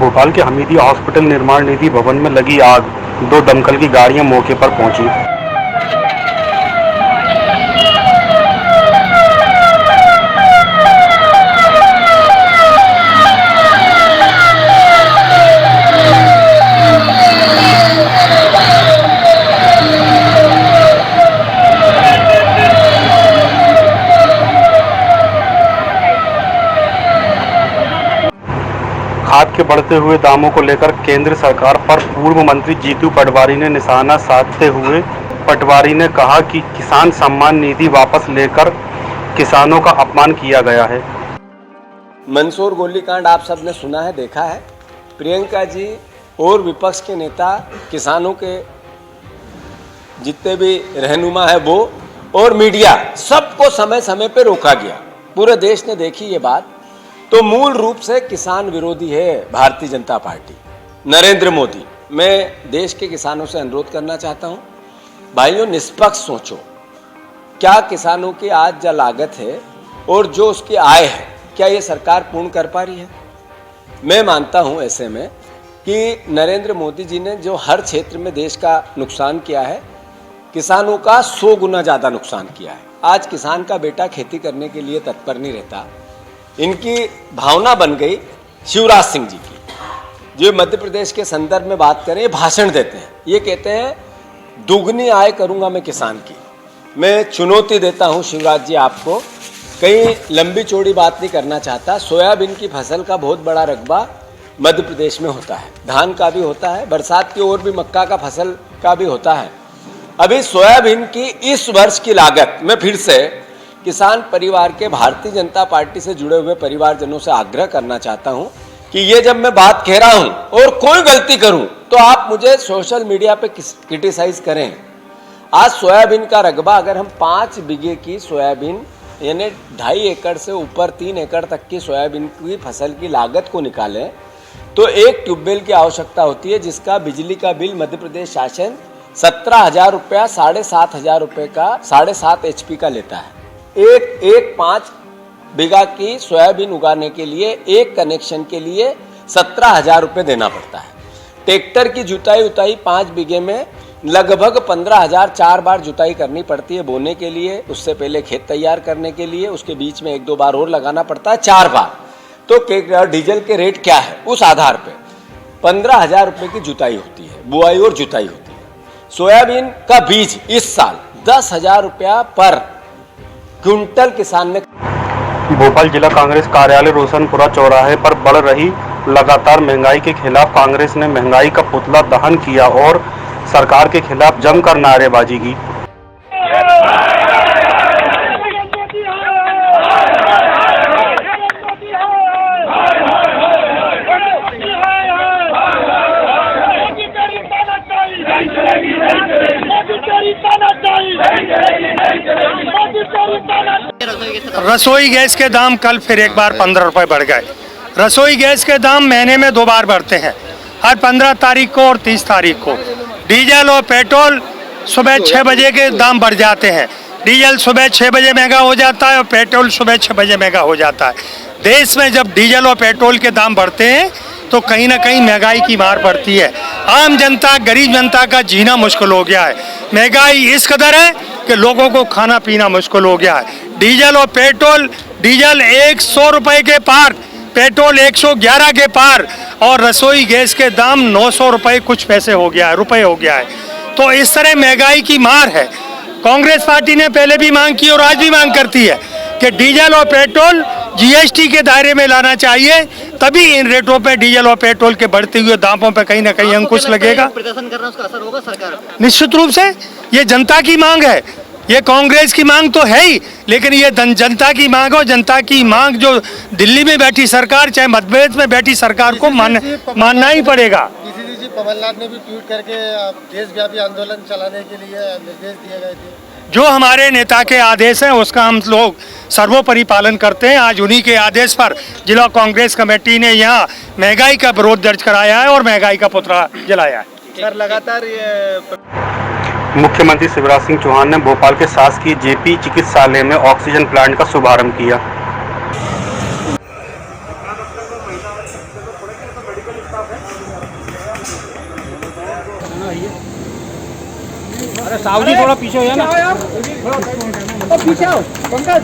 भोपाल के हमीदिया हॉस्पिटल निर्माण निधि भवन में लगी आग, 2 दमकल की गाड़ियां मौके पर पहुंची। खाद के बढ़ते हुए दामों को लेकर केंद्र सरकार पर पूर्व मंत्री जीतू पटवारी ने निशाना साधते हुए पटवारी ने कहा कि किसान सम्मान निधि वापस लेकर किसानों का अपमान किया गया है। मंदसौर गोलीकांड आप सबने सुना है, देखा है। प्रियंका जी और विपक्ष के नेता, किसानों के जितने भी रहनुमा है वो और मीडिया, सबको समय समय पे रोका गया। पूरे देश ने देखी ये बात। तो मूल रूप से किसान विरोधी है भारतीय जनता पार्टी, नरेंद्र मोदी। मैं देश के किसानों से अनुरोध करना चाहता हूं, भाइयों निष्पक्ष सोचो। क्या किसानों की आज जो लागत है और जो उसकी आय है, क्या ये सरकार पूर्ण कर पा रही है? मैं मानता हूं ऐसे में कि नरेंद्र मोदी जी ने जो हर क्षेत्र में देश का नुकसान किया है, किसानों का 100 गुना ज़्यादा नुकसान किया है। आज किसान का बेटा खेती करने के लिए तत्पर नहीं रहता। इनकी भावना बन गई शिवराज सिंह जी की, जो मध्य प्रदेश के संदर्भ में बात करें, भाषण देते हैं, ये कहते हैं दुगनी आय करूंगा मैं किसान की। मैं चुनौती देता हूं शिवराज जी आपको, कहीं लंबी चौड़ी बात नहीं करना चाहता। सोयाबीन की फसल का बहुत बड़ा रकबा मध्य प्रदेश में होता है, धान का भी होता है, बरसात की और भी मक्का का फसल का भी होता है। अभी सोयाबीन की इस वर्ष की लागत, मैं फिर से किसान परिवार के भारतीय जनता पार्टी से जुड़े हुए परिवारजनों से आग्रह करना चाहता हूं कि ये जब मैं बात कह रहा हूं और कोई गलती करूं तो आप मुझे सोशल मीडिया पे क्रिटिसाइज करें। आज सोयाबीन का रकबा, अगर हम 5 बीघे की सोयाबीन यानी 2.5 एकड़ से ऊपर 3 एकड़ तक की सोयाबीन की फसल की लागत को निकालें तो एक ट्यूबवेल की आवश्यकता होती है, जिसका बिजली का बिल मध्य प्रदेश शासन 17,000 रुपया 7,500 रुपये का 7.5 HP का लेता है। एक 5 बीघा की सोयाबीन उगाने के लिए एक कनेक्शन के लिए 17,000 रुपये देना पड़ता है। ट्रैक्टर की जुताई उताई 5 बीघे में लगभग 15,000 4 बार जुताई करनी पड़ती है बोने के लिए, उससे पहले खेत तैयार करने के लिए, उसके बीच में 1-2 बार और लगाना पड़ता है, 4 बार। तो डीजल के रेट क्या है, उस आधार पे 15,000 रुपये की जुताई होती है, बुआई और जुताई होती है। सोयाबीन का बीज इस साल 10,000 रुपया पर क्विंटल किसान ने। भोपाल जिला कांग्रेस कार्यालय रोशनपुरा चौराहे पर बढ़ रही लगातार महंगाई के खिलाफ कांग्रेस ने महंगाई का पुतला दहन किया और सरकार के खिलाफ जमकर नारेबाजी की। रसोई गैस के दाम कल फिर एक बार 15 रुपये बढ़ गए। रसोई गैस के दाम महीने में 2 बार बढ़ते हैं, हर 15 तारीख को और 30 तारीख को। डीजल और पेट्रोल सुबह 6 बजे के दाम बढ़ जाते हैं। डीजल सुबह 6 बजे महंगा हो जाता है और पेट्रोल सुबह 6 बजे महंगा हो जाता है। देश में जब डीजल और पेट्रोल के दाम बढ़ते हैं तो कहीं ना कहीं महंगाई की मार पड़ती है। आम जनता, गरीब जनता का जीना मुश्किल हो गया है। महंगाई इस कदर है कि लोगों को खाना पीना मुश्किल हो गया है। डीजल और पेट्रोल, डीजल 100 रुपये के पार, पेट्रोल 111 के पार और रसोई गैस के दाम 900 रुपये कुछ पैसे हो गया है, रुपये हो गया है। तो इस तरह महंगाई की मार है। कांग्रेस पार्टी ने पहले भी मांग की और आज भी मांग करती है कि डीजल और पेट्रोल जीएसटी के दायरे में लाना चाहिए, तभी इन रेटों पे डीजल और पेट्रोल के बढ़ते हुए दामों पे कहीं ना कहीं अंकुश लगेगा। प्रदर्शन करना उसका असर होगा सरकार पे? निश्चित रूप से ये जनता की मांग है, ये कांग्रेस की मांग तो है ही, लेकिन ये जनता की मांग और जनता की मांग जो दिल्ली में बैठी सरकार, चाहे मध्य प्रदेश में बैठी सरकार को मानना ही पड़ेगा। जी कमलनाथ ने भी ट्वीट करके देशव्यापी आंदोलन चलाने के लिए निर्देश दिए गए थे। जो हमारे नेता के आदेश हैं उसका हम लोग सर्वोपरि पालन करते हैं। आज उन्हीं के आदेश पर जिला कांग्रेस कमेटी ने यहाँ महंगाई का विरोध दर्ज कराया है और महंगाई का पुतला जलाया है। सर लगातार मुख्यमंत्री शिवराज सिंह चौहान ने भोपाल के शासकीय जेपी चिकित्सालय में ऑक्सीजन प्लांट का शुभारंभ किया। अरे सावजी थोड़ा पीछे हो ना पीछे आओ पंकज